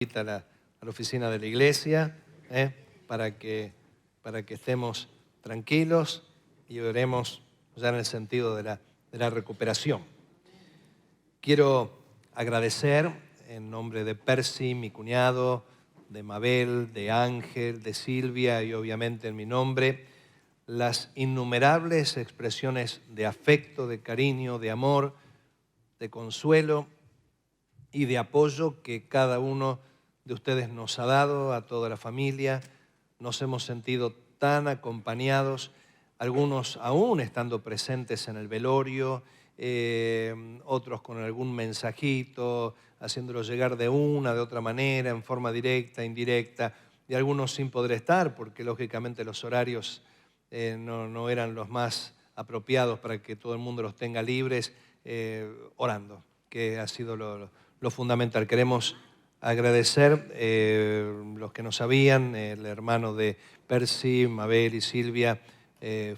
A la oficina de la iglesia, para que estemos tranquilos y oremos ya en el sentido de la recuperación. Quiero agradecer en nombre de Percy, mi cuñado, de Mabel, de Ángel, de Silvia y obviamente en mi nombre, las innumerables expresiones de afecto, de cariño, de amor, de consuelo y de apoyo que cada uno de ustedes nos ha dado a toda la familia. Nos hemos sentido tan acompañados, algunos aún estando presentes en el velorio, otros con algún mensajito, haciéndolo llegar de una, de otra manera, en forma directa, indirecta, y algunos sin poder estar, porque lógicamente los horarios no eran los más apropiados para que todo el mundo los tenga libres, orando, que ha sido lo fundamental. Queremos agradecer los que no sabían, el hermano de Percy, Mabel y Silvia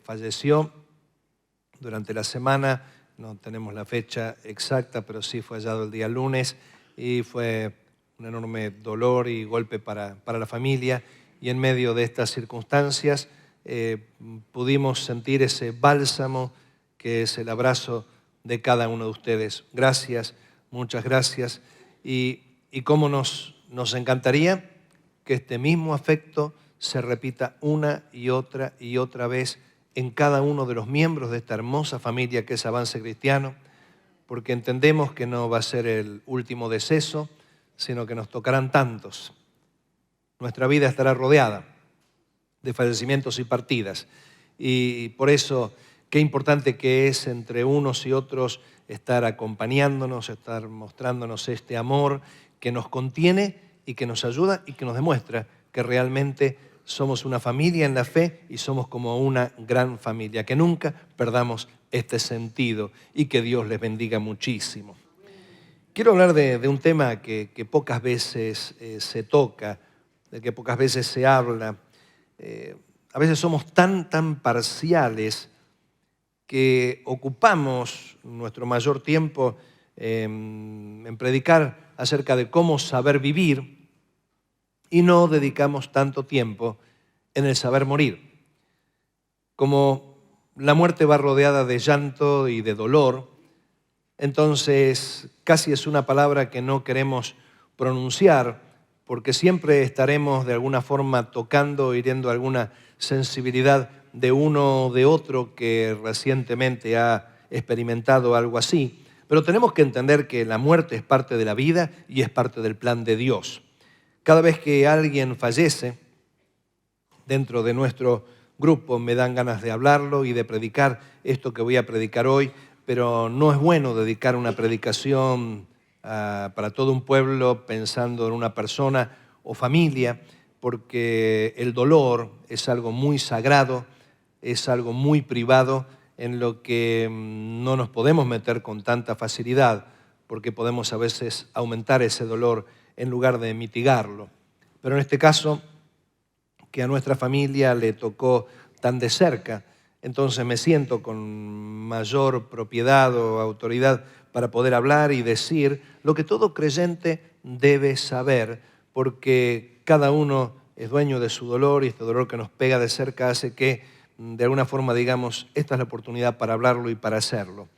falleció durante la semana, no tenemos la fecha exacta, pero sí fue hallado el día lunes y fue un enorme dolor y golpe para la familia, y en medio de estas circunstancias pudimos sentir ese bálsamo que es el abrazo de cada uno de ustedes. Gracias, muchas gracias. Y cómo nos encantaría que este mismo afecto se repita una y otra vez en cada uno de los miembros de esta hermosa familia que es Avance Cristiano, porque entendemos que no va a ser el último deceso, sino que nos tocarán tantos. Nuestra vida estará rodeada de fallecimientos y partidas, y por eso qué importante que es entre unos y otros estar acompañándonos, estar mostrándonos este amor que nos contiene y que nos ayuda y que nos demuestra que realmente somos una familia en la fe y somos como una gran familia. Que nunca perdamos este sentido y que Dios les bendiga muchísimo. Quiero hablar de un tema que pocas veces se toca, de que pocas veces se habla. A veces somos tan parciales que ocupamos nuestro mayor tiempo en predicar acerca de cómo saber vivir y no dedicamos tanto tiempo en el saber morir. Como la muerte va rodeada de llanto y de dolor, entonces casi es una palabra que no queremos pronunciar porque siempre estaremos de alguna forma tocando, hiriendo alguna sensibilidad de uno o de otro que recientemente ha experimentado algo así. Pero tenemos que entender que la muerte es parte de la vida y es parte del plan de Dios. Cada vez que alguien fallece dentro de nuestro grupo me dan ganas de hablarlo y de predicar esto que voy a predicar hoy, pero no es bueno dedicar una predicación para todo un pueblo pensando en una persona o familia, porque el dolor es algo muy sagrado, es algo muy privado en lo que no nos podemos meter con tanta facilidad, porque podemos a veces aumentar ese dolor en lugar de mitigarlo. Pero en este caso, que a nuestra familia le tocó tan de cerca, entonces me siento con mayor propiedad o autoridad para poder hablar y decir lo que todo creyente debe saber, porque cada uno es dueño de su dolor y este dolor que nos pega de cerca hace que de alguna forma digamos, esta es la oportunidad para hablarlo y para hacerlo.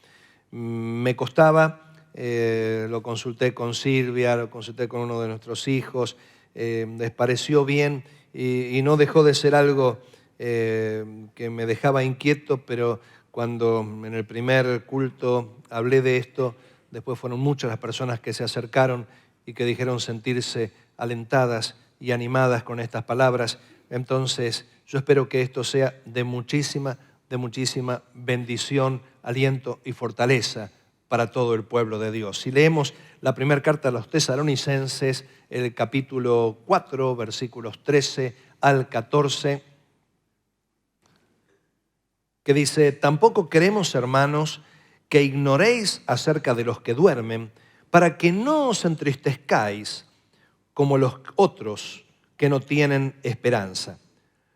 Me costaba, lo consulté con Silvia, lo consulté con uno de nuestros hijos, les pareció bien y no dejó de ser algo que me dejaba inquieto, pero cuando en el primer culto hablé de esto, después fueron muchas las personas que se acercaron y que dijeron sentirse alentadas y animadas con estas palabras. Entonces, yo espero que esto sea de muchísima bendición, aliento y fortaleza para todo el pueblo de Dios. Si leemos la primera carta a los Tesalonicenses, el capítulo 4, versículos 13 al 14, que dice: tampoco queremos, hermanos, que ignoréis acerca de los que duermen, para que no os entristezcáis como los otros que no tienen esperanza.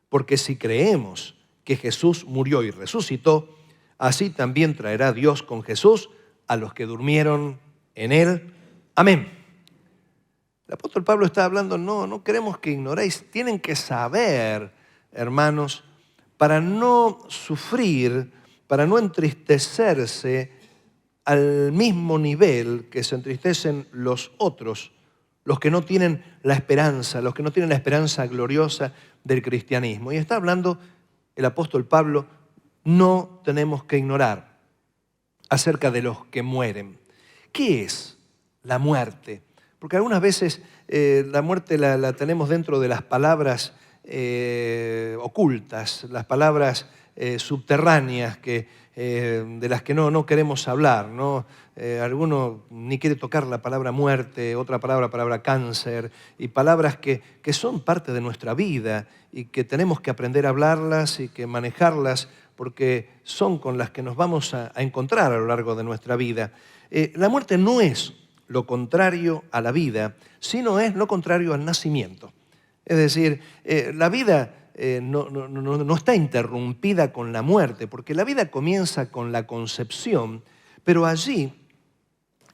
Porque si creemos que Jesús murió y resucitó, así también traerá Dios con Jesús a los que durmieron en él. Amén. El apóstol Pablo está hablando, no queremos que ignoréis, tienen que saber, hermanos, para no sufrir, para no entristecerse al mismo nivel que se entristecen los otros, los que no tienen la esperanza, los que no tienen la esperanza gloriosa del cristianismo. Y está hablando el apóstol Pablo, no tenemos que ignorar acerca de los que mueren. ¿Qué es la muerte? Porque algunas veces la muerte la tenemos dentro de las palabras ocultas, las palabras subterráneas de las que no queremos hablar, ¿no? Alguno ni quiere tocar la palabra muerte, otra palabra cáncer, y palabras que son parte de nuestra vida y que tenemos que aprender a hablarlas y que manejarlas porque son con las que nos vamos a encontrar a lo largo de nuestra vida. La muerte no es lo contrario a la vida, sino es lo contrario al nacimiento. Es decir, la vida no está interrumpida con la muerte, porque la vida comienza con la concepción, pero allí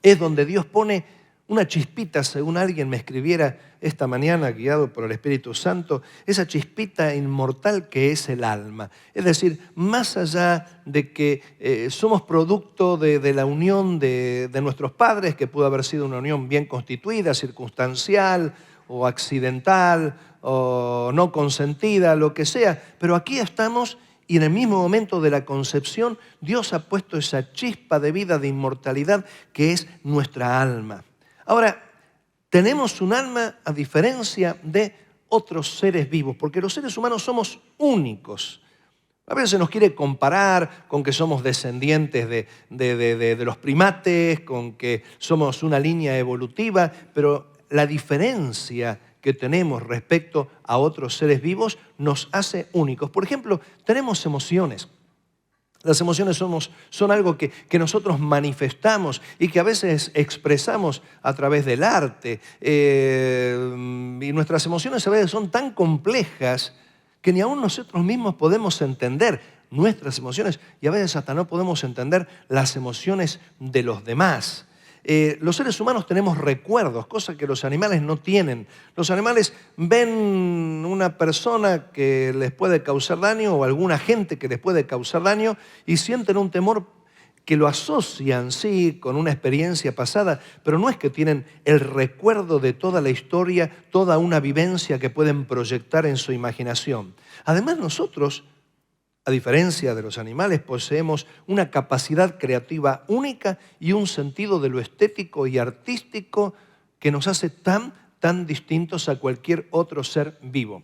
es donde Dios pone una chispita, según alguien me escribiera esta mañana, guiado por el Espíritu Santo, esa chispita inmortal que es el alma. Es decir, más allá de que somos producto de la unión de nuestros padres, que pudo haber sido una unión bien constituida, circunstancial o accidental o no consentida, lo que sea, pero aquí estamos y en el mismo momento de la concepción Dios ha puesto esa chispa de vida, de inmortalidad que es nuestra alma. Ahora, tenemos un alma a diferencia de otros seres vivos, porque los seres humanos somos únicos. A veces se nos quiere comparar con que somos descendientes de los primates, con que somos una línea evolutiva, pero la diferencia que tenemos respecto a otros seres vivos nos hace únicos. Por ejemplo, tenemos emociones. Las emociones son algo que nosotros manifestamos y que a veces expresamos a través del arte. Y nuestras emociones a veces son tan complejas que ni aún nosotros mismos podemos entender nuestras emociones y a veces hasta no podemos entender las emociones de los demás. Los seres humanos tenemos recuerdos, cosa que los animales no tienen. Los animales ven una persona que les puede causar daño o alguna gente que les puede causar daño y sienten un temor que lo asocian, sí, con una experiencia pasada, pero no es que tienen el recuerdo de toda la historia, toda una vivencia que pueden proyectar en su imaginación. Además, nosotros, a diferencia de los animales, poseemos una capacidad creativa única y un sentido de lo estético y artístico que nos hace tan distintos a cualquier otro ser vivo.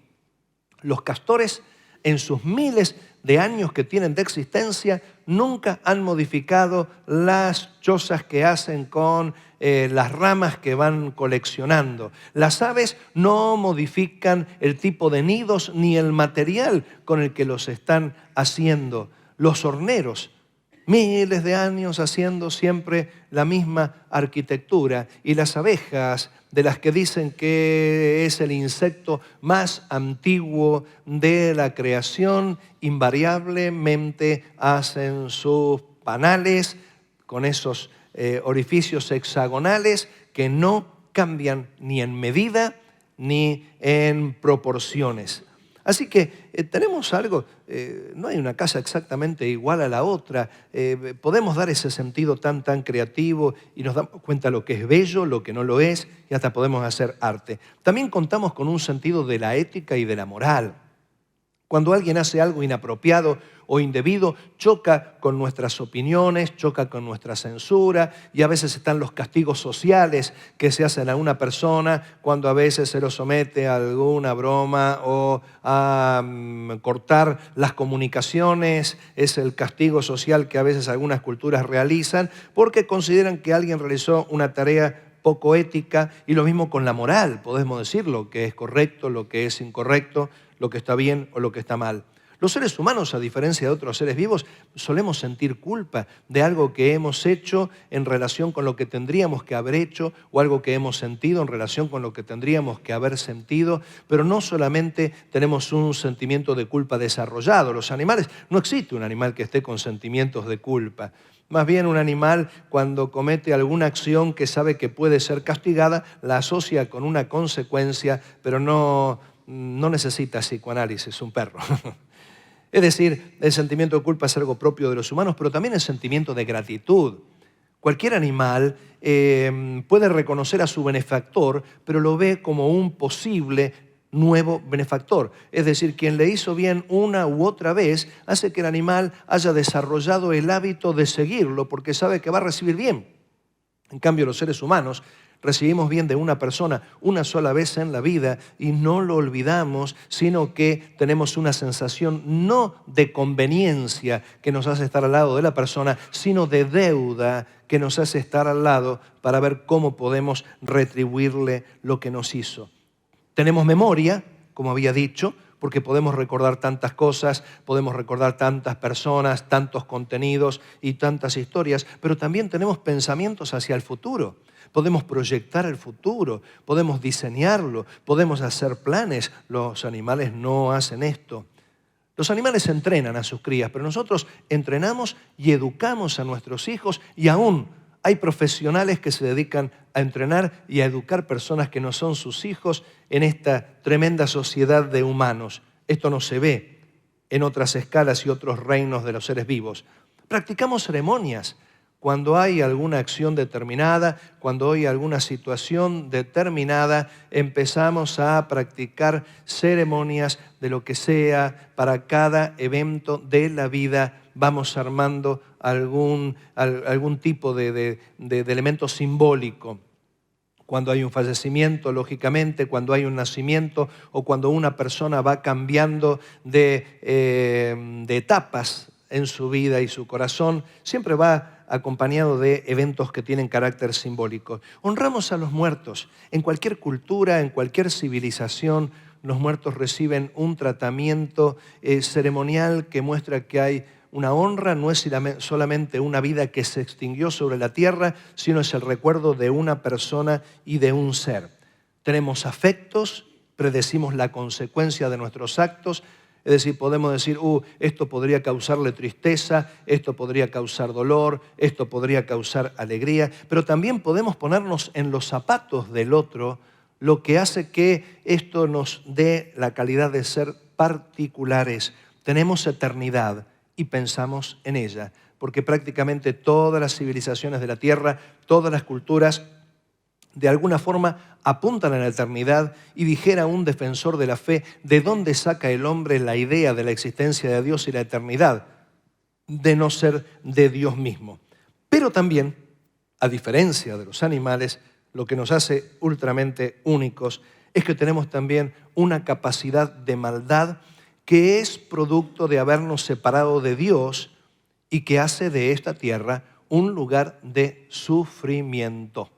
Los castores, en sus miles de años que tienen de existencia, nunca han modificado las chozas que hacen con las ramas que van coleccionando. Las aves no modifican el tipo de nidos ni el material con el que los están haciendo. Los horneros, miles de años haciendo siempre la misma arquitectura. Y las abejas, de las que dicen que es el insecto más antiguo de la creación, invariablemente hacen sus panales con esos orificios hexagonales que no cambian ni en medida ni en proporciones. Así que tenemos algo, no hay una casa exactamente igual a la otra, podemos dar ese sentido tan creativo y nos damos cuenta lo que es bello, lo que no lo es, y hasta podemos hacer arte. También contamos con un sentido de la ética y de la moral. Cuando alguien hace algo inapropiado o indebido, choca con nuestras opiniones, choca con nuestra censura y a veces están los castigos sociales que se hacen a una persona cuando a veces se lo somete a alguna broma o a cortar las comunicaciones. Es el castigo social que a veces algunas culturas realizan porque consideran que alguien realizó una tarea poco ética, y lo mismo con la moral, podemos decir lo que es correcto, lo que es incorrecto, lo que está bien o lo que está mal. Los seres humanos, a diferencia de otros seres vivos, solemos sentir culpa de algo que hemos hecho en relación con lo que tendríamos que haber hecho o algo que hemos sentido en relación con lo que tendríamos que haber sentido, pero no solamente tenemos un sentimiento de culpa desarrollado. Los animales, no existe un animal que esté con sentimientos de culpa. Más bien un animal cuando comete alguna acción que sabe que puede ser castigada, la asocia con una consecuencia, pero no necesita psicoanálisis, un perro. Es decir, el sentimiento de culpa es algo propio de los humanos, pero también el sentimiento de gratitud. Cualquier animal puede reconocer a su benefactor, pero lo ve como un posible nuevo benefactor. Es decir, quien le hizo bien una u otra vez hace que el animal haya desarrollado el hábito de seguirlo porque sabe que va a recibir bien. En cambio, los seres humanos recibimos bien de una persona una sola vez en la vida y no lo olvidamos, sino que tenemos una sensación no de conveniencia que nos hace estar al lado de la persona, sino de deuda que nos hace estar al lado para ver cómo podemos retribuirle lo que nos hizo. Tenemos memoria, como había dicho, porque podemos recordar tantas cosas, podemos recordar tantas personas, tantos contenidos y tantas historias, pero también tenemos pensamientos hacia el futuro. Podemos proyectar el futuro, podemos diseñarlo, podemos hacer planes. Los animales no hacen esto. Los animales entrenan a sus crías, pero nosotros entrenamos y educamos a nuestros hijos y aún hay profesionales que se dedican a entrenar y a educar personas que no son sus hijos en esta tremenda sociedad de humanos. Esto no se ve en otras escalas y otros reinos de los seres vivos. Practicamos ceremonias cuando hay alguna acción determinada, cuando hay alguna situación determinada, empezamos a practicar ceremonias de lo que sea para cada evento de la vida. Vamos armando algún tipo de elemento simbólico. Cuando hay un fallecimiento, lógicamente, cuando hay un nacimiento o cuando una persona va cambiando de etapas en su vida y su corazón, siempre va acompañado de eventos que tienen carácter simbólico. Honramos a los muertos. En cualquier cultura, en cualquier civilización, los muertos reciben un tratamiento ceremonial que muestra que hay una honra, no es solamente una vida que se extinguió sobre la tierra, sino es el recuerdo de una persona y de un ser. Tenemos afectos, predecimos la consecuencia de nuestros actos, es decir, podemos decir, esto podría causarle tristeza, esto podría causar dolor, esto podría causar alegría, pero también podemos ponernos en los zapatos del otro, lo que hace que esto nos dé la calidad de ser particulares. Tenemos eternidad y pensamos en ella, porque prácticamente todas las civilizaciones de la tierra, todas las culturas, de alguna forma apuntan a la eternidad y dijera un defensor de la fe, ¿de dónde saca el hombre la idea de la existencia de Dios y la eternidad? De no ser de Dios mismo. Pero también, a diferencia de los animales, lo que nos hace ultramente únicos es que tenemos también una capacidad de maldad que es producto de habernos separado de Dios y que hace de esta tierra un lugar de sufrimiento.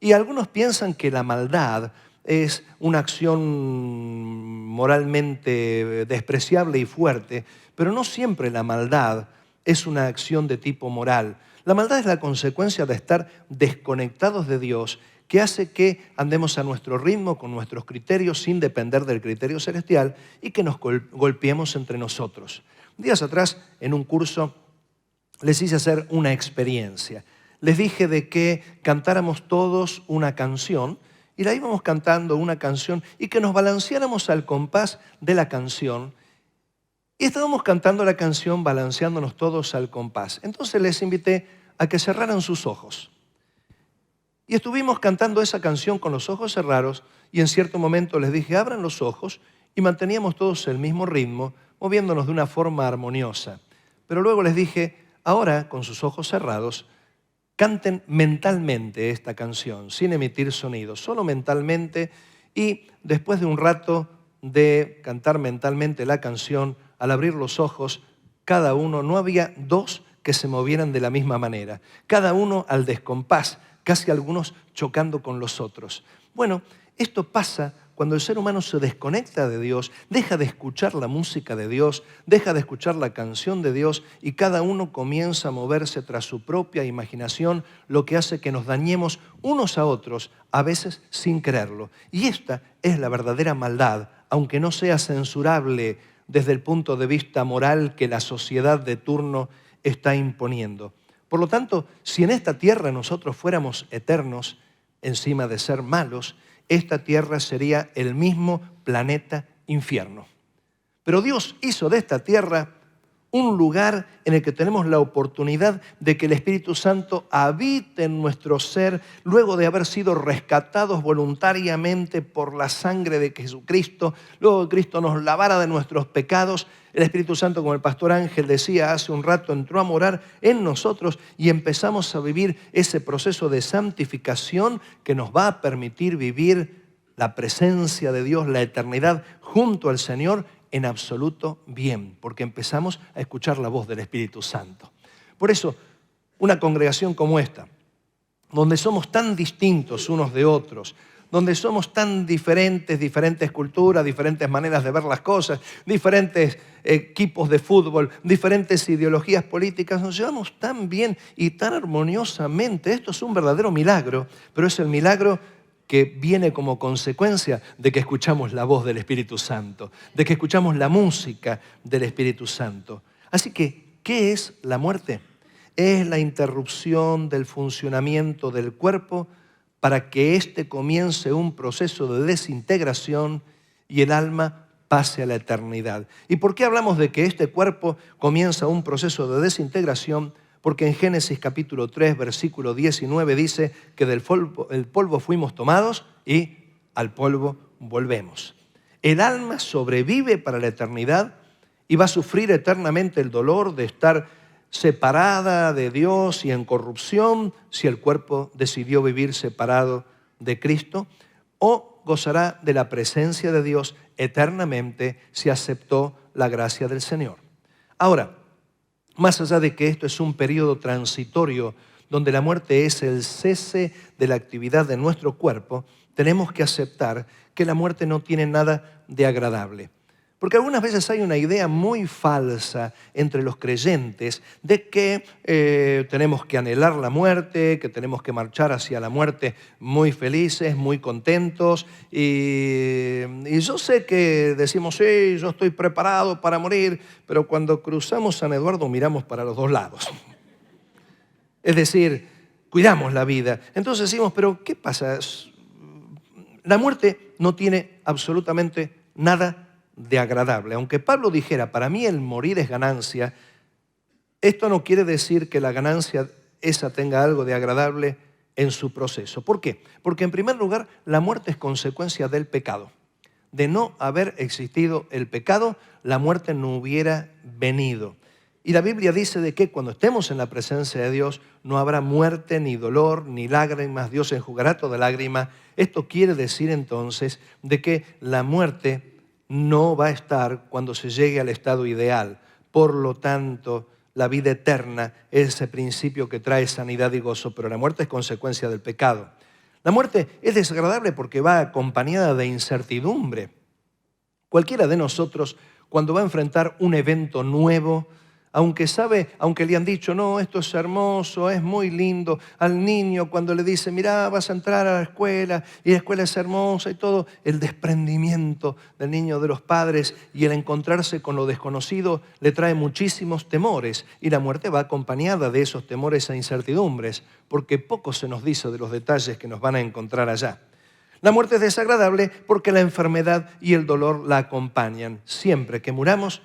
Y algunos piensan que la maldad es una acción moralmente despreciable y fuerte, pero no siempre la maldad es una acción de tipo moral. La maldad es la consecuencia de estar desconectados de Dios, que hace que andemos a nuestro ritmo, con nuestros criterios, sin depender del criterio celestial y que nos golpeemos entre nosotros. Días atrás, en un curso, les hice hacer una experiencia. Les dije de que cantáramos todos una canción y la íbamos cantando una canción y que nos balanceáramos al compás de la canción. Y estábamos cantando la canción balanceándonos todos al compás. Entonces les invité a que cerraran sus ojos. Y estuvimos cantando esa canción con los ojos cerrados y en cierto momento les dije, abran los ojos y manteníamos todos el mismo ritmo, moviéndonos de una forma armoniosa. Pero luego les dije, ahora con sus ojos cerrados, canten mentalmente esta canción, sin emitir sonidos, solo mentalmente, y después de un rato de cantar mentalmente la canción, al abrir los ojos, cada uno, no había dos que se movieran de la misma manera, cada uno al descompás, casi algunos chocando con los otros. Bueno, esto pasa cuando el ser humano se desconecta de Dios, deja de escuchar la música de Dios, deja de escuchar la canción de Dios y cada uno comienza a moverse tras su propia imaginación, lo que hace que nos dañemos unos a otros, a veces sin quererlo. Y esta es la verdadera maldad, aunque no sea censurable desde el punto de vista moral que la sociedad de turno está imponiendo. Por lo tanto, si en esta tierra nosotros fuéramos eternos, encima de ser malos, esta tierra sería el mismo planeta infierno. Pero Dios hizo de esta tierra un lugar en el que tenemos la oportunidad de que el Espíritu Santo habite en nuestro ser luego de haber sido rescatados voluntariamente por la sangre de Jesucristo, luego que Cristo nos lavara de nuestros pecados. El Espíritu Santo, como el pastor Ángel decía hace un rato, entró a morar en nosotros y empezamos a vivir ese proceso de santificación que nos va a permitir vivir la presencia de Dios, la eternidad junto al Señor en absoluto bien, porque empezamos a escuchar la voz del Espíritu Santo. Por eso, una congregación como esta, donde somos tan distintos unos de otros, donde somos tan diferentes culturas, diferentes maneras de ver las cosas, diferentes equipos de fútbol, diferentes ideologías políticas, nos llevamos tan bien y tan armoniosamente. Esto es un verdadero milagro, pero es el milagro que viene como consecuencia de que escuchamos la voz del Espíritu Santo, de que escuchamos la música del Espíritu Santo. Así que, ¿qué es la muerte? Es la interrupción del funcionamiento del cuerpo para que éste comience un proceso de desintegración y el alma pase a la eternidad. ¿Y por qué hablamos de que este cuerpo comienza un proceso de desintegración? Porque en Génesis capítulo 3, versículo 19 dice que del polvo fuimos tomados y al polvo volvemos. El alma sobrevive para la eternidad y va a sufrir eternamente el dolor de estar separada de Dios y en corrupción si el cuerpo decidió vivir separado de Cristo, o gozará de la presencia de Dios eternamente si aceptó la gracia del Señor. Ahora, más allá de que esto es un periodo transitorio donde la muerte es el cese de la actividad de nuestro cuerpo, tenemos que aceptar que la muerte no tiene nada de agradable. Porque algunas veces hay una idea muy falsa entre los creyentes de que tenemos que anhelar la muerte, que tenemos que marchar hacia la muerte muy felices, muy contentos. Y yo sé que decimos, sí, yo estoy preparado para morir, pero cuando cruzamos San Eduardo miramos para los dos lados. Es decir, cuidamos la vida. Entonces decimos, pero ¿qué pasa? La muerte no tiene absolutamente nada de agradable. Aunque Pablo dijera, para mí el morir es ganancia, esto no quiere decir que la ganancia esa tenga algo de agradable en su proceso. ¿Por qué? Porque en primer lugar, la muerte es consecuencia del pecado. De no haber existido el pecado, la muerte no hubiera venido. Y la Biblia dice de que cuando estemos en la presencia de Dios no habrá muerte, ni dolor, ni lágrimas. Dios enjugará toda lágrima. Esto quiere decir entonces de que la muerte no va a estar cuando se llegue al estado ideal. Por lo tanto, la vida eterna es ese principio que trae sanidad y gozo, pero la muerte es consecuencia del pecado. La muerte es desagradable porque va acompañada de incertidumbre. Cualquiera de nosotros, cuando va a enfrentar un evento nuevo, aunque le han dicho, no, esto es hermoso, es muy lindo, al niño cuando le dice, mira, vas a entrar a la escuela y la escuela es hermosa y todo, el desprendimiento del niño de los padres y el encontrarse con lo desconocido le trae muchísimos temores y la muerte va acompañada de esos temores e incertidumbres, porque poco se nos dice de los detalles que nos van a encontrar allá. La muerte es desagradable porque la enfermedad y el dolor la acompañan. Siempre que muramos,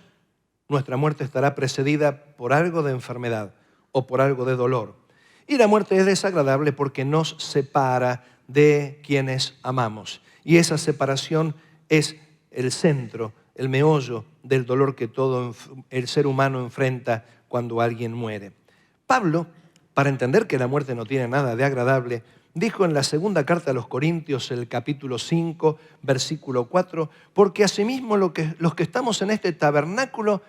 nuestra muerte estará precedida por algo de enfermedad o por algo de dolor. Y la muerte es desagradable porque nos separa de quienes amamos. Y esa separación es el centro, el meollo del dolor que todo el ser humano enfrenta cuando alguien muere. Pablo, para entender que la muerte no tiene nada de agradable, dijo en la segunda carta a los Corintios, el capítulo 5, versículo 4, porque asimismo los que estamos en este tabernáculo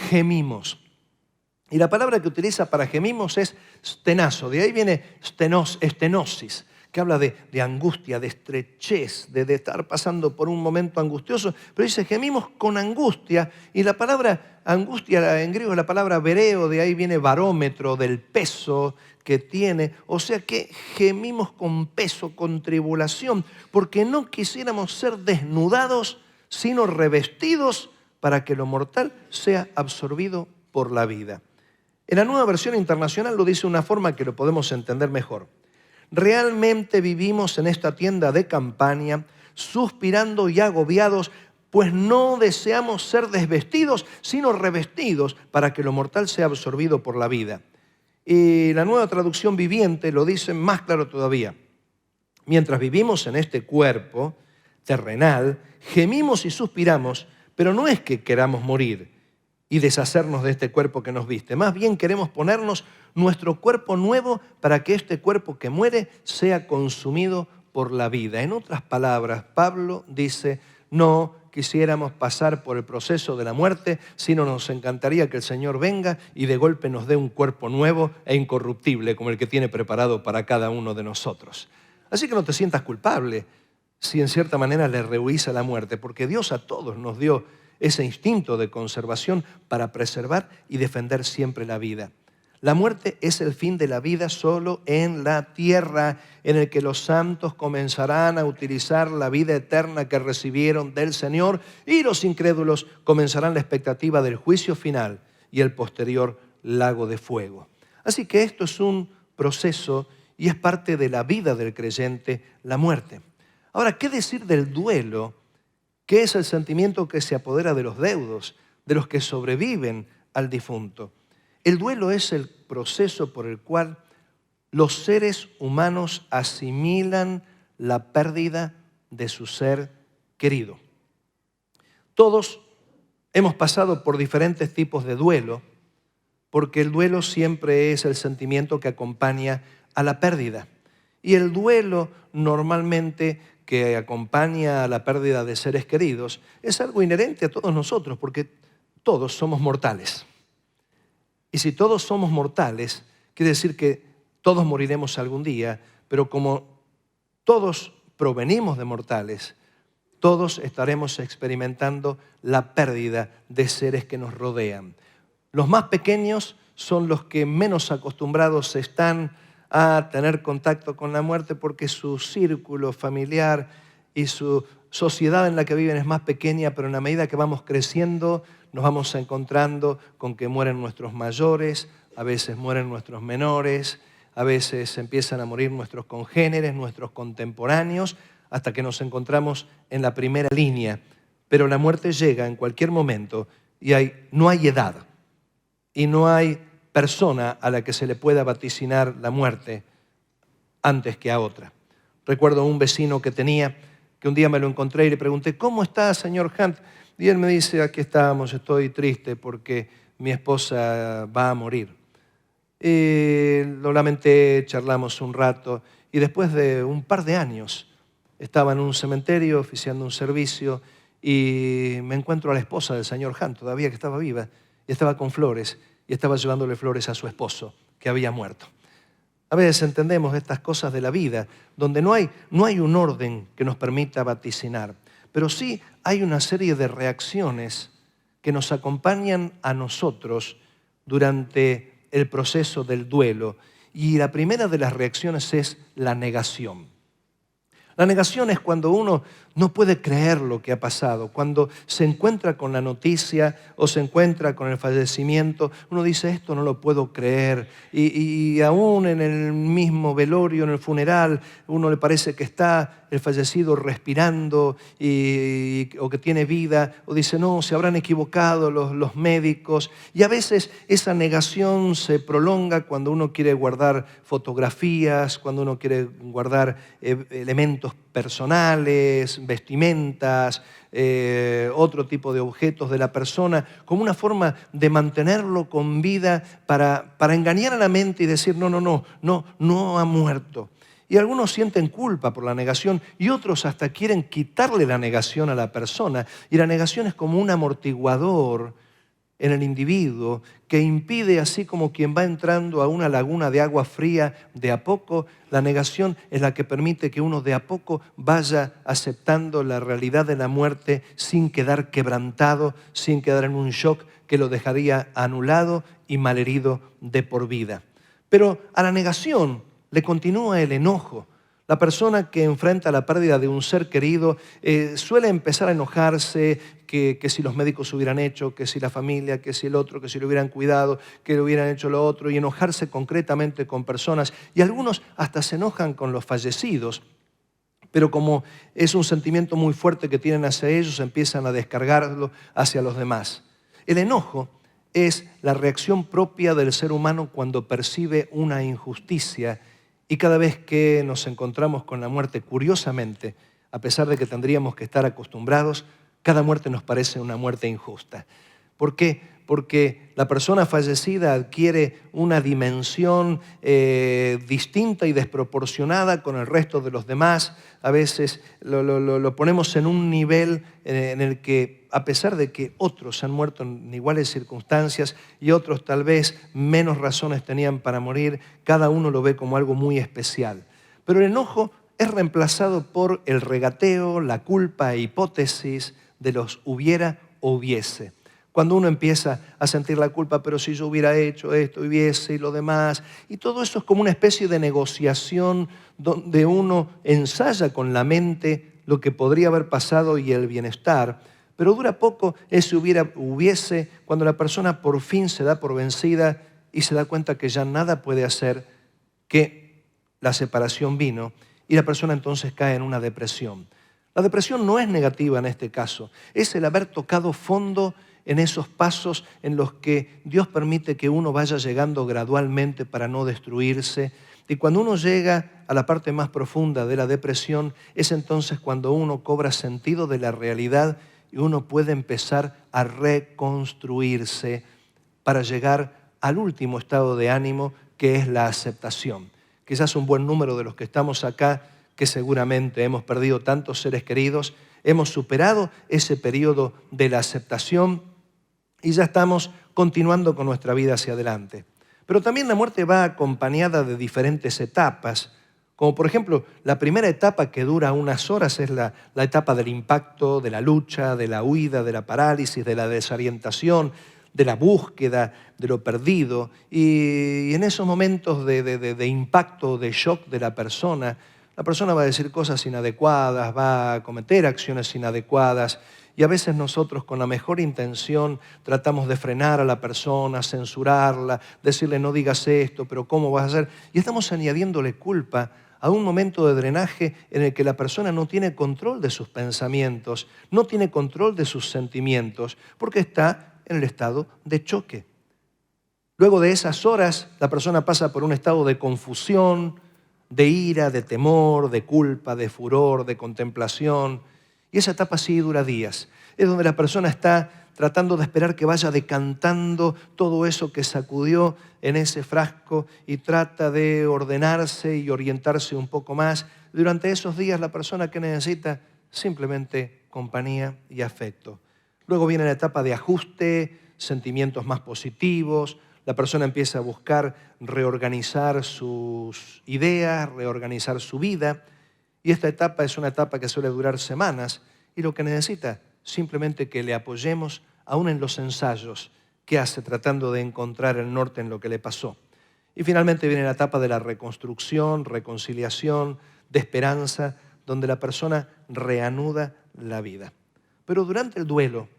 gemimos. Y la palabra que utiliza para gemimos es stenazo, de ahí viene estenosis, que habla de angustia, de estrechez, de estar pasando por un momento angustioso, pero dice gemimos con angustia, y la palabra angustia en griego es la palabra vereo, de ahí viene barómetro, del peso que tiene, o sea que gemimos con peso, con tribulación, porque no quisiéramos ser desnudados, sino revestidos para que lo mortal sea absorbido por la vida. En la Nueva Versión Internacional lo dice de una forma que lo podemos entender mejor. Realmente vivimos en esta tienda de campaña, suspirando y agobiados, pues no deseamos ser desvestidos, sino revestidos para que lo mortal sea absorbido por la vida. Y la Nueva Traducción Viviente lo dice más claro todavía. Mientras vivimos en este cuerpo terrenal, gemimos y suspiramos, pero no es que queramos morir y deshacernos de este cuerpo que nos viste. Más bien queremos ponernos nuestro cuerpo nuevo para que este cuerpo que muere sea consumido por la vida. En otras palabras, Pablo dice, no quisiéramos pasar por el proceso de la muerte, sino nos encantaría que el Señor venga y de golpe nos dé un cuerpo nuevo e incorruptible como el que tiene preparado para cada uno de nosotros. Así que no te sientas culpable si en cierta manera le rehúsa la muerte, porque Dios a todos nos dio ese instinto de conservación para preservar y defender siempre la vida. La muerte es el fin de la vida solo en la tierra, en el que los santos comenzarán a utilizar la vida eterna que recibieron del Señor, y los incrédulos comenzarán la expectativa del juicio final y el posterior lago de fuego. Así que esto es un proceso y es parte de la vida del creyente, la muerte. Ahora, ¿qué decir del duelo? ¿Qué es el sentimiento que se apodera de los deudos, de los que sobreviven al difunto? El duelo es el proceso por el cual los seres humanos asimilan la pérdida de su ser querido. Todos hemos pasado por diferentes tipos de duelo, porque el duelo siempre es el sentimiento que acompaña a la pérdida. Y el duelo normalmente que acompaña a la pérdida de seres queridos es algo inherente a todos nosotros, porque todos somos mortales. Y si todos somos mortales, quiere decir que todos moriremos algún día, pero como todos provenimos de mortales, todos estaremos experimentando la pérdida de seres que nos rodean. Los más pequeños son los que menos acostumbrados están a tener contacto con la muerte, porque su círculo familiar y su sociedad en la que viven es más pequeña, pero en la medida que vamos creciendo nos vamos encontrando con que mueren nuestros mayores, a veces mueren nuestros menores, a veces empiezan a morir nuestros congéneres, nuestros contemporáneos, hasta que nos encontramos en la primera línea. Pero la muerte llega en cualquier momento y no hay edad y no hay persona a la que se le pueda vaticinar la muerte antes que a otra. Recuerdo un vecino que tenía, que un día me lo encontré y le pregunté, ¿cómo está, señor Hunt? Y él me dice, aquí estamos, estoy triste porque mi esposa va a morir. Y lo lamenté, charlamos un rato y después de un par de años estaba en un cementerio oficiando un servicio y me encuentro a la esposa del señor Hunt, todavía que estaba viva, y estaba con flores y estaba llevándole flores a su esposo que había muerto. A veces entendemos estas cosas de la vida donde no hay un orden que nos permita vaticinar, pero sí hay una serie de reacciones que nos acompañan a nosotros durante el proceso del duelo. Y la primera de las reacciones es la negación. La negación es cuando uno no puede creer lo que ha pasado, cuando se encuentra con la noticia o se encuentra con el fallecimiento, uno dice, esto no lo puedo creer, y aún en el mismo velorio, en el funeral, uno le parece que está el fallecido respirando o que tiene vida, o dice, no, se habrán equivocado los médicos, y a veces esa negación se prolonga cuando uno quiere guardar fotografías, cuando uno quiere guardar elementos personales, vestimentas, otro tipo de objetos de la persona, como una forma de mantenerlo con vida para engañar a la mente y decir, no ha muerto. Y algunos sienten culpa por la negación y otros hasta quieren quitarle la negación a la persona. Y la negación es como un amortiguador en el individuo que impide, así como quien va entrando a una laguna de agua fría de a poco, la negación es la que permite que uno de a poco vaya aceptando la realidad de la muerte sin quedar quebrantado, sin quedar en un shock que lo dejaría anulado y malherido de por vida. Pero a la negación le continúa el enojo. La persona que enfrenta la pérdida de un ser querido suele empezar a enojarse que si los médicos hubieran hecho, que si la familia, que si el otro, que si lo hubieran cuidado, que le hubieran hecho lo otro, y enojarse concretamente con personas. Y algunos hasta se enojan con los fallecidos, pero como es un sentimiento muy fuerte que tienen hacia ellos, empiezan a descargarlo hacia los demás. El enojo es la reacción propia del ser humano cuando percibe una injusticia. Y cada vez que nos encontramos con la muerte, curiosamente, a pesar de que tendríamos que estar acostumbrados, cada muerte nos parece una muerte injusta. ¿Por qué? Porque la persona fallecida adquiere una dimensión distinta y desproporcionada con el resto de los demás. A veces lo ponemos en un nivel en el que, a pesar de que otros han muerto en iguales circunstancias y otros tal vez menos razones tenían para morir, cada uno lo ve como algo muy especial. Pero el enojo es reemplazado por el regateo, la culpa e hipótesis de los hubiera o hubiese. Cuando uno empieza a sentir la culpa, pero si yo hubiera hecho esto, hubiese y lo demás, y todo eso es como una especie de negociación donde uno ensaya con la mente lo que podría haber pasado y el bienestar, pero dura poco ese hubiese, cuando la persona por fin se da por vencida y se da cuenta que ya nada puede hacer, que la separación vino, y la persona entonces cae en una depresión. La depresión no es negativa en este caso, es el haber tocado fondo en esos pasos en los que Dios permite que uno vaya llegando gradualmente para no destruirse. Y cuando uno llega a la parte más profunda de la depresión, es entonces cuando uno cobra sentido de la realidad y uno puede empezar a reconstruirse para llegar al último estado de ánimo, que es la aceptación. Quizás un buen número de los que estamos acá, que seguramente hemos perdido tantos seres queridos, hemos superado ese periodo de la aceptación y ya estamos continuando con nuestra vida hacia adelante. Pero también la muerte va acompañada de diferentes etapas, como por ejemplo la primera etapa, que dura unas horas, es la etapa del impacto, de la lucha, de la huida, de la parálisis, de la desorientación, de la búsqueda, de lo perdido. Y en esos momentos de impacto, de shock de la persona va a decir cosas inadecuadas, va a cometer acciones inadecuadas, y a veces nosotros con la mejor intención tratamos de frenar a la persona, censurarla, decirle no digas esto, pero ¿cómo vas a hacer? Y estamos añadiéndole culpa a un momento de drenaje en el que la persona no tiene control de sus pensamientos, no tiene control de sus sentimientos, porque está en el estado de choque. Luego de esas horas, la persona pasa por un estado de confusión, de ira, de temor, de culpa, de furor, de contemplación. Y esa etapa sí dura días. Es donde la persona está tratando de esperar que vaya decantando todo eso que sacudió en ese frasco y trata de ordenarse y orientarse un poco más. Durante esos días la persona que necesita simplemente compañía y afecto. Luego viene la etapa de ajuste, sentimientos más positivos. La persona empieza a buscar reorganizar sus ideas, reorganizar su vida. Y esta etapa es una etapa que suele durar semanas y lo que necesita simplemente que le apoyemos aún en los ensayos que hace tratando de encontrar el norte en lo que le pasó. Y finalmente viene la etapa de la reconstrucción, reconciliación, de esperanza, donde la persona reanuda la vida. Pero durante el duelo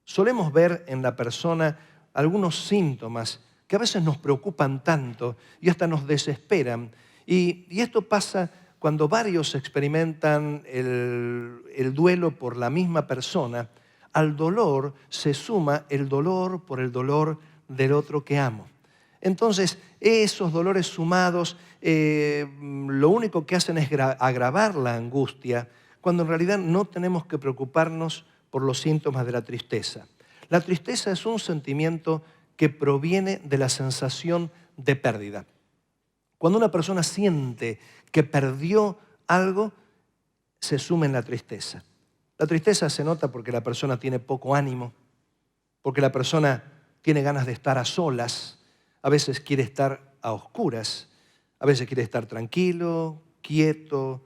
solemos ver en la persona algunos síntomas que a veces nos preocupan tanto y hasta nos desesperan. Y esto pasa cuando varios experimentan el duelo por la misma persona. Al dolor se suma el dolor por el dolor del otro que amo. Entonces, esos dolores sumados lo único que hacen es agravar la angustia, cuando en realidad no tenemos que preocuparnos por los síntomas de la tristeza. La tristeza es un sentimiento que proviene de la sensación de pérdida. Cuando una persona siente que perdió algo, se suma en la tristeza. La tristeza se nota porque la persona tiene poco ánimo, porque la persona tiene ganas de estar a solas, a veces quiere estar a oscuras, a veces quiere estar tranquilo, quieto,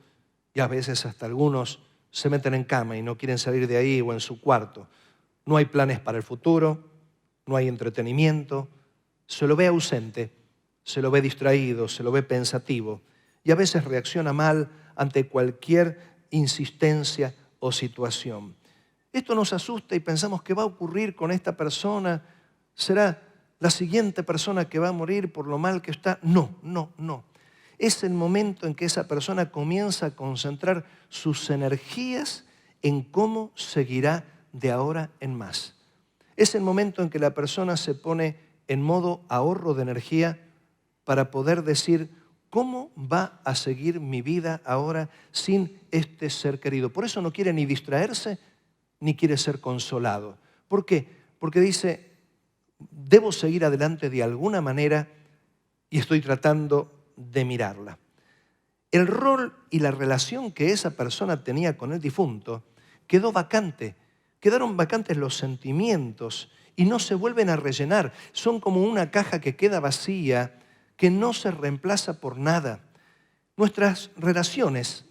y a veces hasta algunos se meten en cama y no quieren salir de ahí o en su cuarto. No hay planes para el futuro, no hay entretenimiento, se lo ve ausente, se lo ve distraído, se lo ve pensativo y a veces reacciona mal ante cualquier insistencia o situación. Esto nos asusta y pensamos que va a ocurrir con esta persona, será la siguiente persona que va a morir por lo mal que está. No. Es el momento en que esa persona comienza a concentrar sus energías en cómo seguirá de ahora en más. Es el momento en que la persona se pone en modo ahorro de energía para poder decir cómo va a seguir mi vida ahora sin este ser querido. Por eso no quiere ni distraerse ni quiere ser consolado. ¿Por qué? Porque dice, debo seguir adelante de alguna manera y estoy tratando de mirarla. El rol y la relación que esa persona tenía con el difunto quedó vacante. Quedaron vacantes los sentimientos y no se vuelven a rellenar. Son como una caja que queda vacía, que no se reemplaza por nada. Nuestras relaciones,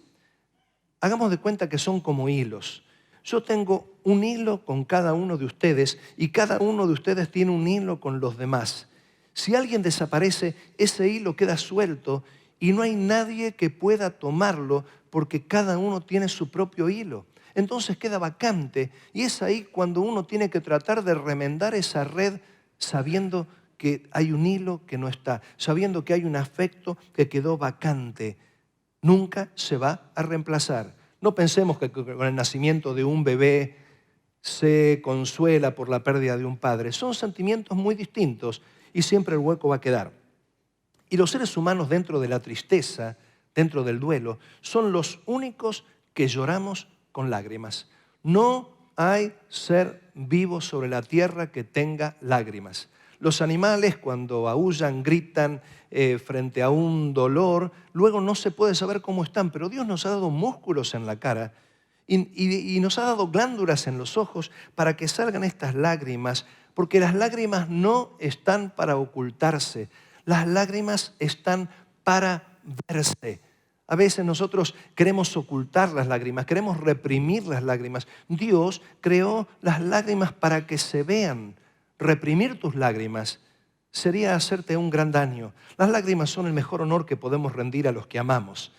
hagamos de cuenta que son como hilos. Yo tengo un hilo con cada uno de ustedes y cada uno de ustedes tiene un hilo con los demás. Si alguien desaparece, ese hilo queda suelto y no hay nadie que pueda tomarlo porque cada uno tiene su propio hilo. Entonces queda vacante y es ahí cuando uno tiene que tratar de remendar esa red sabiendo que hay un hilo que no está, sabiendo que hay un afecto que quedó vacante. Nunca se va a reemplazar. No pensemos que con el nacimiento de un bebé se consuela por la pérdida de un padre. Son sentimientos muy distintos y siempre el hueco va a quedar. Y los seres humanos dentro de la tristeza, dentro del duelo, son los únicos que lloramos con lágrimas. No hay ser vivo sobre la tierra que tenga lágrimas. Los animales cuando aúllan, gritan frente a un dolor, luego no se puede saber cómo están, pero Dios nos ha dado músculos en la cara y nos ha dado glándulas en los ojos para que salgan estas lágrimas, porque las lágrimas no están para ocultarse, las lágrimas están para verse. A veces nosotros queremos ocultar las lágrimas, queremos reprimir las lágrimas. Dios creó las lágrimas para que se vean. Reprimir tus lágrimas sería hacerte un gran daño. Las lágrimas son el mejor honor que podemos rendir a los que amamos.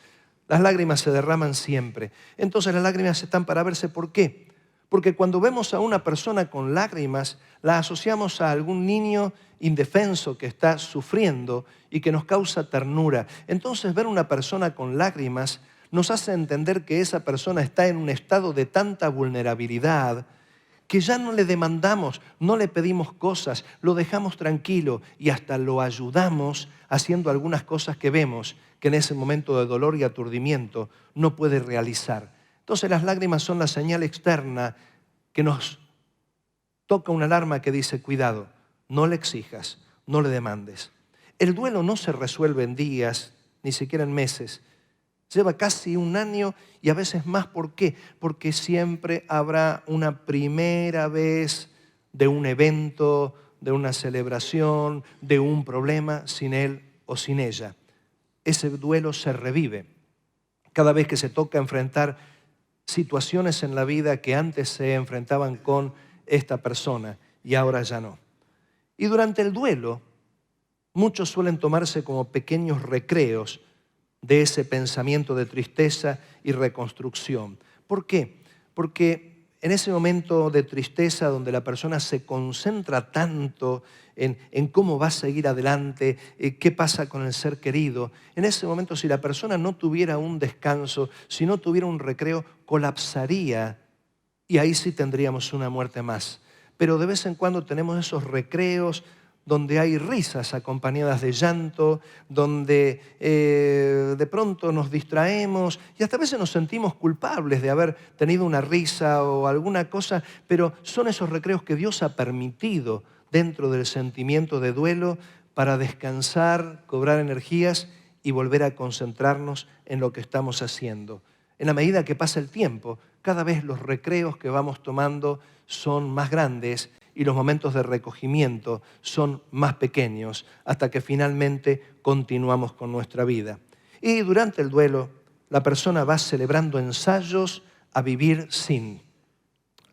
Las lágrimas se derraman siempre. Entonces las lágrimas están para verse. ¿Por qué? Porque cuando vemos a una persona con lágrimas, la asociamos a algún niño indefenso que está sufriendo y que nos causa ternura. Entonces ver a una persona con lágrimas nos hace entender que esa persona está en un estado de tanta vulnerabilidad que ya no le demandamos, no le pedimos cosas, lo dejamos tranquilo y hasta lo ayudamos haciendo algunas cosas que vemos que en ese momento de dolor y aturdimiento no puede realizar. Entonces las lágrimas son la señal externa que nos toca una alarma que dice, cuidado, no le exijas, no le demandes. El duelo no se resuelve en días, ni siquiera en meses. Lleva casi un año y a veces más. ¿Por qué? Porque siempre habrá una primera vez de un evento, de una celebración, de un problema sin él o sin ella. Ese duelo se revive cada vez que se toca enfrentar situaciones en la vida que antes se enfrentaban con esta persona y ahora ya no. Y durante el duelo, muchos suelen tomarse como pequeños recreos de ese pensamiento de tristeza y reconstrucción. ¿Por qué? Porque en ese momento de tristeza donde la persona se concentra tanto en cómo va a seguir adelante, qué pasa con el ser querido, en ese momento si la persona no tuviera un descanso, si no tuviera un recreo, colapsaría y ahí sí tendríamos una muerte más. Pero de vez en cuando tenemos esos recreos donde hay risas acompañadas de llanto, donde de pronto nos distraemos y hasta a veces nos sentimos culpables de haber tenido una risa o alguna cosa, pero son esos recreos que Dios ha permitido dentro del sentimiento de duelo para descansar, cobrar energías y volver a concentrarnos en lo que estamos haciendo. En la medida que pasa el tiempo, cada vez los recreos que vamos tomando son más grandes y los momentos de recogimiento son más pequeños hasta que finalmente continuamos con nuestra vida. Y durante el duelo, la persona va celebrando ensayos a vivir sin.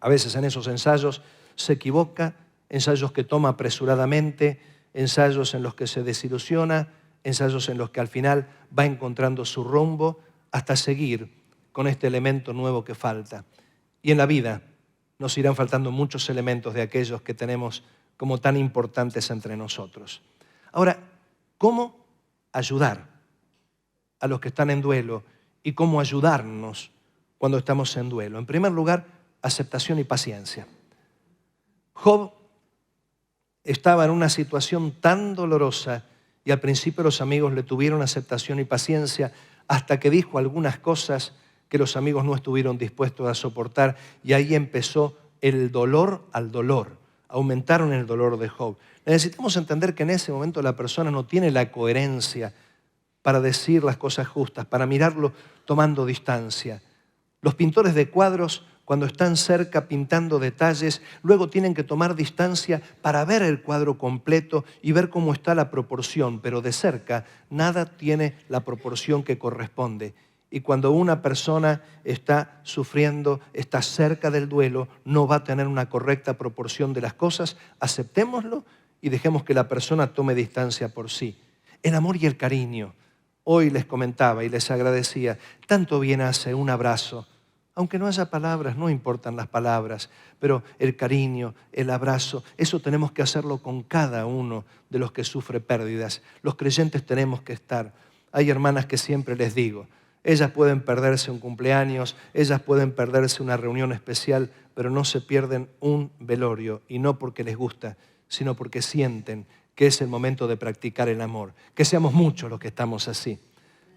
A veces en esos ensayos se equivoca, ensayos que toma apresuradamente, ensayos en los que se desilusiona, ensayos en los que al final va encontrando su rumbo hasta seguir con este elemento nuevo que falta. Y en la vida nos irán faltando muchos elementos de aquellos que tenemos como tan importantes entre nosotros. Ahora, ¿cómo ayudar a los que están en duelo y cómo ayudarnos cuando estamos en duelo? En primer lugar, aceptación y paciencia. Job estaba en una situación tan dolorosa y al principio los amigos le tuvieron aceptación y paciencia hasta que dijo algunas cosas que los amigos no estuvieron dispuestos a soportar y ahí empezó el dolor al dolor. Aumentaron el dolor de Job. Necesitamos entender que en ese momento la persona no tiene la coherencia para decir las cosas justas, para mirarlo tomando distancia. Los pintores de cuadros, cuando están cerca pintando detalles, luego tienen que tomar distancia para ver el cuadro completo y ver cómo está la proporción, pero de cerca nada tiene la proporción que corresponde. Y cuando una persona está sufriendo, está cerca del duelo, no va a tener una correcta proporción de las cosas, aceptémoslo y dejemos que la persona tome distancia por sí. El amor y el cariño. Hoy les comentaba y les agradecía, tanto bien hace un abrazo. Aunque no haya palabras, no importan las palabras, pero el cariño, el abrazo, eso tenemos que hacerlo con cada uno de los que sufre pérdidas. Los creyentes tenemos que estar. Hay hermanas que siempre les digo, ellas pueden perderse un cumpleaños, ellas pueden perderse una reunión especial, pero no se pierden un velorio, y no porque les gusta, sino porque sienten que es el momento de practicar el amor. Que seamos muchos los que estamos así.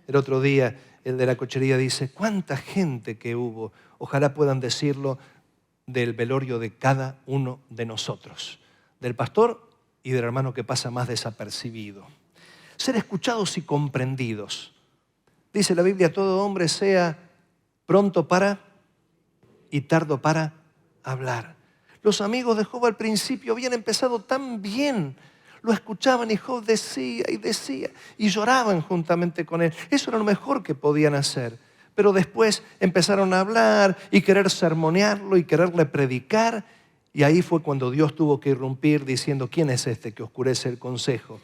El otro día, el de la cochería dice, ¿cuánta gente que hubo? Ojalá puedan decirlo del velorio de cada uno de nosotros, del pastor y del hermano que pasa más desapercibido. Ser escuchados y comprendidos. Dice la Biblia, todo hombre sea pronto para y tardo para hablar. Los amigos de Job al principio habían empezado tan bien. Lo escuchaban y Job decía y decía y lloraban juntamente con él. Eso era lo mejor que podían hacer. Pero después empezaron a hablar y querer sermonearlo y quererle predicar. Y ahí fue cuando Dios tuvo que irrumpir diciendo, ¿quién es este que oscurece el consejo?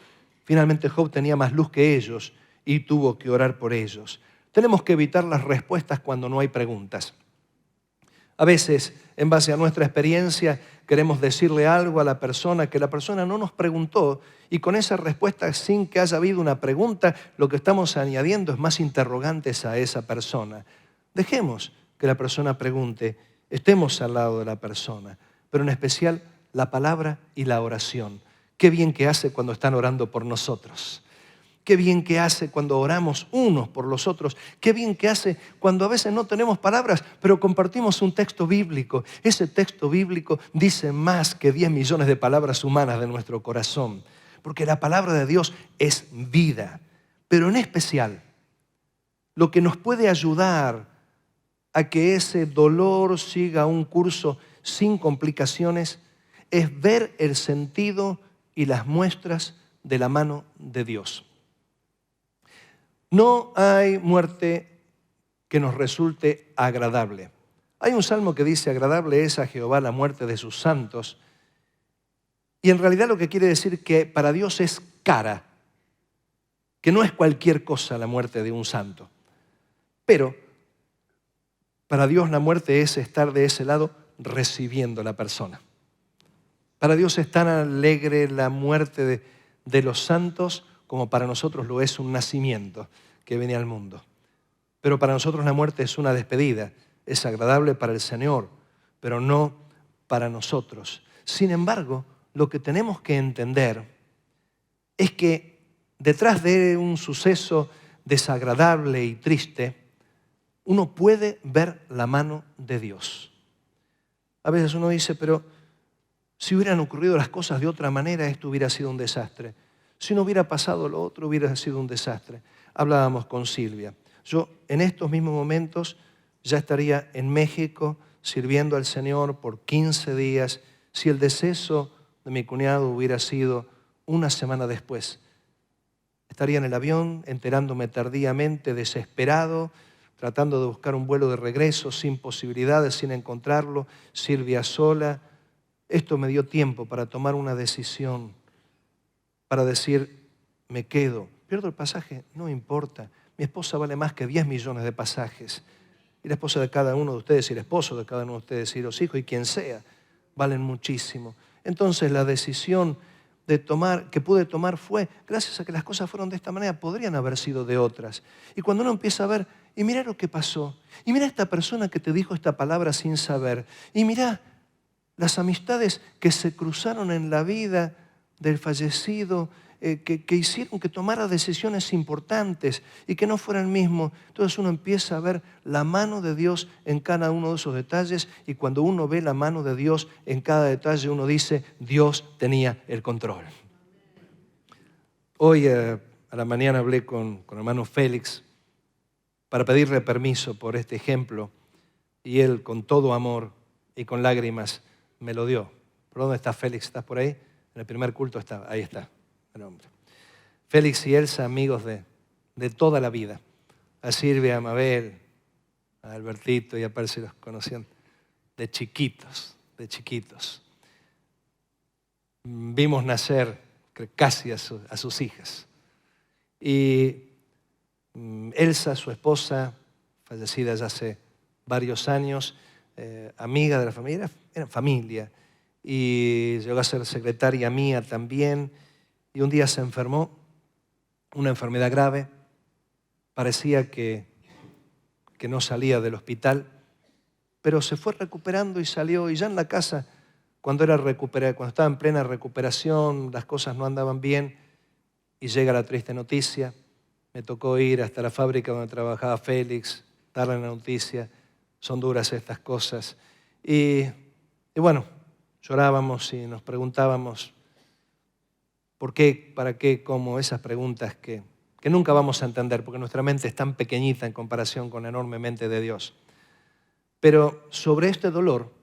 Finalmente Job tenía más luz que ellos y tuvo que orar por ellos. Tenemos que evitar las respuestas cuando no hay preguntas. A veces, en base a nuestra experiencia, queremos decirle algo a la persona que la persona no nos preguntó y con esa respuesta, sin que haya habido una pregunta, lo que estamos añadiendo es más interrogantes a esa persona. Dejemos que la persona pregunte, estemos al lado de la persona, pero en especial la palabra y la oración. Qué bien que hace cuando están orando por nosotros. Qué bien que hace cuando oramos unos por los otros. Qué bien que hace cuando a veces no tenemos palabras, pero compartimos un texto bíblico. Ese texto bíblico dice más que 10 millones de palabras humanas de nuestro corazón. Porque la palabra de Dios es vida. Pero en especial, lo que nos puede ayudar a que ese dolor siga un curso sin complicaciones es ver el sentido y las muestras de la mano de Dios. No hay muerte que nos resulte agradable. Hay un salmo que dice, agradable es a Jehová la muerte de sus santos. Y en realidad lo que quiere decir que para Dios es cara, que no es cualquier cosa la muerte de un santo. Pero para Dios la muerte es estar de ese lado recibiendo a la persona. Para Dios es tan alegre la muerte de los santos como para nosotros lo es un nacimiento que viene al mundo. Pero para nosotros la muerte es una despedida, es agradable para el Señor, pero no para nosotros. Sin embargo, lo que tenemos que entender es que detrás de un suceso desagradable y triste, uno puede ver la mano de Dios. A veces uno dice, pero si hubieran ocurrido las cosas de otra manera, esto hubiera sido un desastre. Si no hubiera pasado lo otro, hubiera sido un desastre. Hablábamos con Silvia. Yo en estos mismos momentos ya estaría en México sirviendo al Señor por 15 días, si el deceso de mi cuñado hubiera sido una semana después. Estaría en el avión, enterándome tardíamente, desesperado, tratando de buscar un vuelo de regreso, sin posibilidades, sin encontrarlo, Silvia sola. Esto me dio tiempo para tomar una decisión, para decir, me quedo. ¿Pierdo el pasaje? No importa. Mi esposa vale más que 10 millones de pasajes. Y la esposa de cada uno de ustedes, y el esposo de cada uno de ustedes, y los hijos, y quien sea, valen muchísimo. Entonces la decisión que pude tomar fue, gracias a que las cosas fueron de esta manera, podrían haber sido de otras. Y cuando uno empieza a ver, y mira lo que pasó, y mira esta persona que te dijo esta palabra sin saber, y mira las amistades que se cruzaron en la vida del fallecido, que hicieron que tomara decisiones importantes y que no fuera el mismo. Entonces uno empieza a ver la mano de Dios en cada uno de esos detalles, y cuando uno ve la mano de Dios en cada detalle, uno dice, Dios tenía el control. Hoy a la mañana hablé con el hermano Félix para pedirle permiso por este ejemplo, y él con todo amor y con lágrimas me lo dio. ¿Por dónde está Félix? ¿Estás por ahí? En el primer culto estaba, ahí está. El hombre. Félix y Elsa, amigos de toda la vida. A Silvia, a Mabel, a Albertito y a Percy los conocían de chiquitos, de chiquitos. Vimos nacer casi a sus hijas. Y Elsa, su esposa, fallecida ya hace varios años, amiga de la familia, era familia, y llegó a ser secretaria mía también. Y un día se enfermó, una enfermedad grave, parecía que no salía del hospital, pero se fue recuperando y salió, y ya en la casa, cuando estaba en plena recuperación, las cosas no andaban bien, y llega la triste noticia. Me tocó ir hasta la fábrica donde trabajaba Félix, darle la noticia. Son duras estas cosas. Y bueno, llorábamos y nos preguntábamos, ¿por qué? ¿Para qué? ¿Cómo? Esas preguntas que nunca vamos a entender, porque nuestra mente es tan pequeñita en comparación con la enorme mente de Dios. Pero sobre este dolor,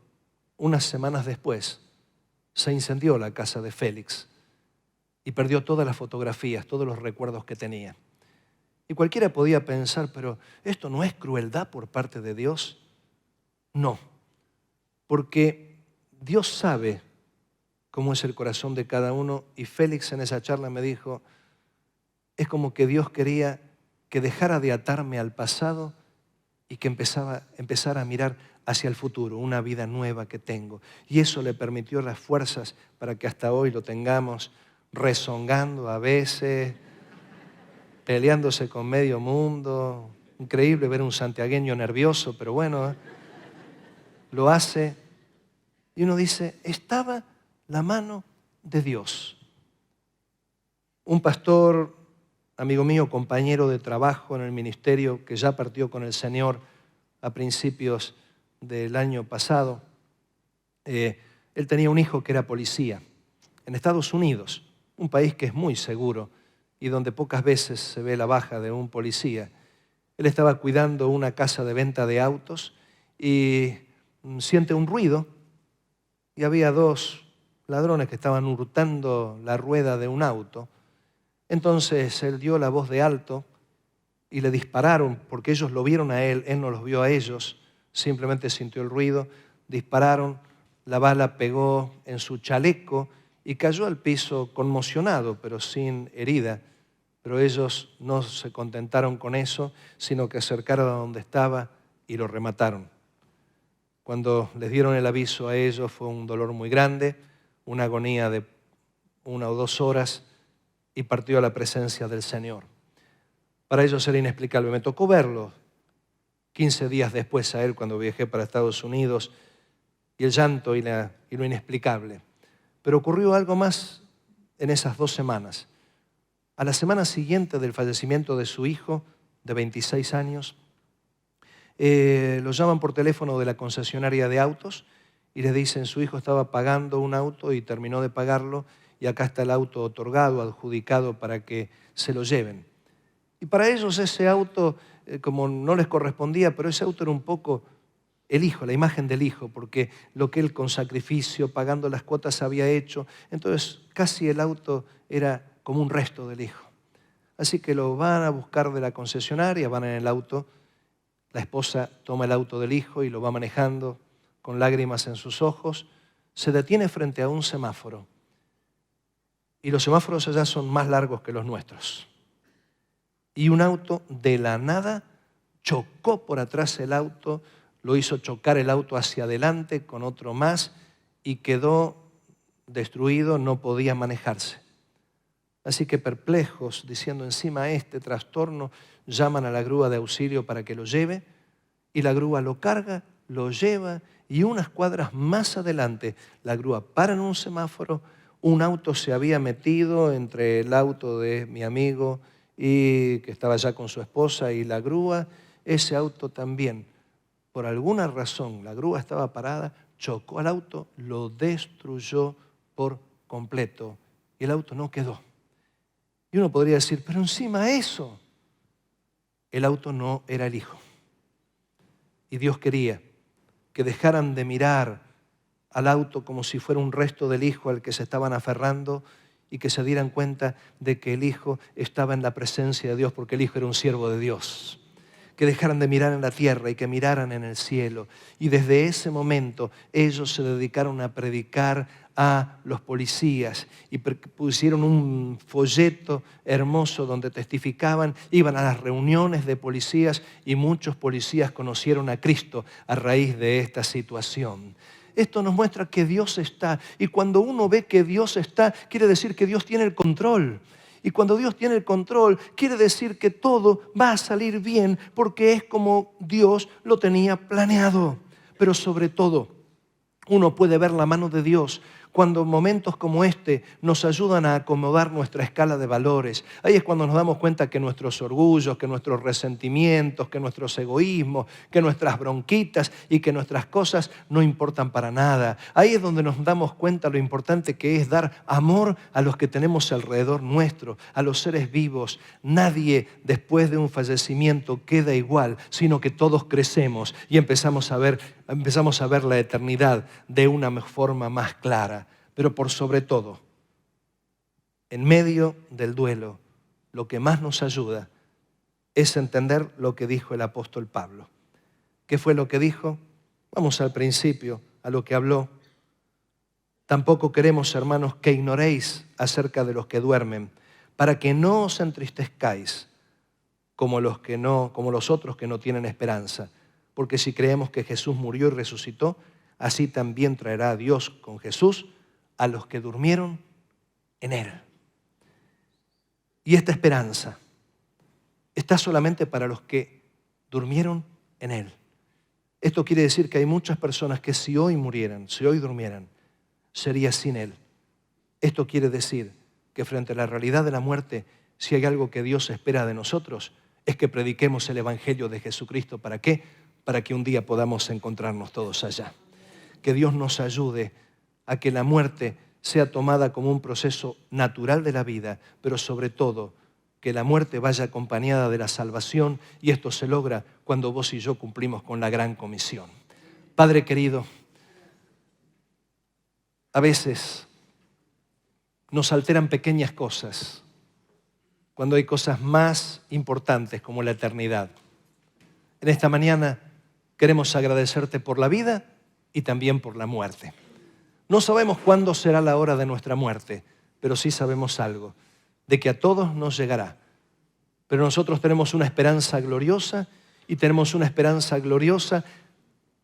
unas semanas después, se incendió la casa de Félix y perdió todas las fotografías, todos los recuerdos que tenía. Y cualquiera podía pensar, pero ¿esto no es crueldad por parte de Dios? No, porque Dios sabe cómo es el corazón de cada uno, y Félix en esa charla me dijo, es como que Dios quería que dejara de atarme al pasado y que empezara a mirar hacia el futuro, una vida nueva que tengo. Y eso le permitió las fuerzas para que hasta hoy lo tengamos rezongando a veces, peleándose con medio mundo. Increíble ver un santiagueño nervioso, pero bueno, lo hace. Y uno dice, estaba la mano de Dios. Un pastor, amigo mío, compañero de trabajo en el ministerio, que ya partió con el Señor a principios del año pasado, él tenía un hijo que era policía en Estados Unidos, un país que es muy seguro y donde pocas veces se ve la baja de un policía. Él estaba cuidando una casa de venta de autos y siente un ruido, y había dos ladrones que estaban hurtando la rueda de un auto. Entonces él dio la voz de alto y le dispararon, porque ellos lo vieron a él no los vio a ellos, simplemente sintió el ruido, dispararon, la bala pegó en su chaleco y cayó al piso conmocionado, pero sin herida. Pero ellos no se contentaron con eso, sino que acercaron a donde estaba y lo remataron. Cuando les dieron el aviso a ellos fue un dolor muy grande, una agonía de 1 o 2 horas, y partió a la presencia del Señor. Para ellos era inexplicable. Me tocó verlo 15 días después a él cuando viajé para Estados Unidos, y el llanto y lo inexplicable. Pero ocurrió algo más en esas 2 semanas. A la semana siguiente del fallecimiento de su hijo, de 26 años, lo llaman por teléfono de la concesionaria de autos y le dicen, su hijo estaba pagando un auto y terminó de pagarlo, y acá está el auto otorgado, adjudicado para que se lo lleven. Y para ellos ese auto, como no les correspondía, pero ese auto era un poco el Hijo, la imagen del Hijo, porque lo que Él con sacrificio, pagando las cuotas había hecho, entonces casi el auto era como un resto del Hijo. Así que lo van a buscar de la concesionaria, van en el auto, la esposa toma el auto del Hijo y lo va manejando con lágrimas en sus ojos, se detiene frente a un semáforo y los semáforos allá son más largos que los nuestros. Y un auto de la nada chocó por atrás el auto, lo hizo chocar el auto hacia adelante con otro más y quedó destruido, no podía manejarse. Así que perplejos, diciendo encima este trastorno, llaman a la grúa de auxilio para que lo lleve y la grúa lo carga, lo lleva y unas cuadras más adelante la grúa para en un semáforo, un auto se había metido entre el auto de mi amigo y que estaba ya con su esposa y la grúa, ese auto también, por alguna razón, la grúa estaba parada, chocó al auto, lo destruyó por completo y el auto no quedó. Y uno podría decir, pero encima eso, el auto no era el Hijo. Y Dios quería que dejaran de mirar al auto como si fuera un resto del Hijo al que se estaban aferrando y que se dieran cuenta de que el Hijo estaba en la presencia de Dios porque el Hijo era un siervo de Dios. Que dejaran de mirar en la tierra y que miraran en el cielo. Y desde ese momento ellos se dedicaron a predicar a los policías y pusieron un folleto hermoso donde testificaban, iban a las reuniones de policías y muchos policías conocieron a Cristo a raíz de esta situación. Esto nos muestra que Dios está y cuando uno ve que Dios está, quiere decir que Dios tiene el control. Y cuando Dios tiene el control, quiere decir que todo va a salir bien porque es como Dios lo tenía planeado. Pero sobre todo, uno puede ver la mano de Dios cuando momentos como este nos ayudan a acomodar nuestra escala de valores. Ahí es cuando nos damos cuenta que nuestros orgullos, que nuestros resentimientos, que nuestros egoísmos, que nuestras bronquitas y que nuestras cosas no importan para nada. Ahí es donde nos damos cuenta lo importante que es dar amor a los que tenemos alrededor nuestro, a los seres vivos. Nadie después de un fallecimiento queda igual, sino que todos crecemos y empezamos a ver la eternidad de una forma más clara. Pero por sobre todo, en medio del duelo, lo que más nos ayuda es entender lo que dijo el apóstol Pablo. ¿Qué fue lo que dijo? Vamos al principio, a lo que habló. Tampoco queremos, hermanos, que ignoréis acerca de los que duermen, para que no os entristezcáis como los otros que no tienen esperanza. Porque si creemos que Jesús murió y resucitó, así también traerá a Dios con Jesús a los que durmieron en Él. Y esta esperanza está solamente para los que durmieron en Él. Esto quiere decir que hay muchas personas que si hoy murieran, si hoy durmieran, sería sin Él. Esto quiere decir que frente a la realidad de la muerte, si hay algo que Dios espera de nosotros, es que prediquemos el Evangelio de Jesucristo. ¿Para qué? Para que un día podamos encontrarnos todos allá. Que Dios nos ayude a que la muerte sea tomada como un proceso natural de la vida, pero sobre todo que la muerte vaya acompañada de la salvación y esto se logra cuando vos y yo cumplimos con la gran comisión. Padre querido, a veces nos alteran pequeñas cosas cuando hay cosas más importantes como la eternidad. En esta mañana queremos agradecerte por la vida y también por la muerte. No sabemos cuándo será la hora de nuestra muerte, pero sí sabemos algo, de que a todos nos llegará. Pero nosotros tenemos una esperanza gloriosa y tenemos una esperanza gloriosa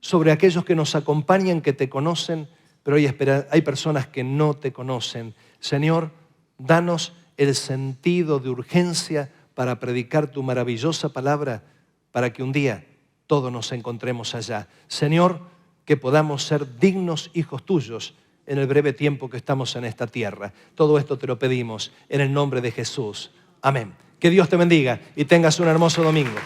sobre aquellos que nos acompañan, que te conocen, pero hay personas que no te conocen. Señor, danos el sentido de urgencia para predicar tu maravillosa palabra, para que un día todos nos encontremos allá. Señor, que podamos ser dignos hijos tuyos en el breve tiempo que estamos en esta tierra. Todo esto te lo pedimos en el nombre de Jesús. Amén. Que Dios te bendiga y tengas un hermoso domingo.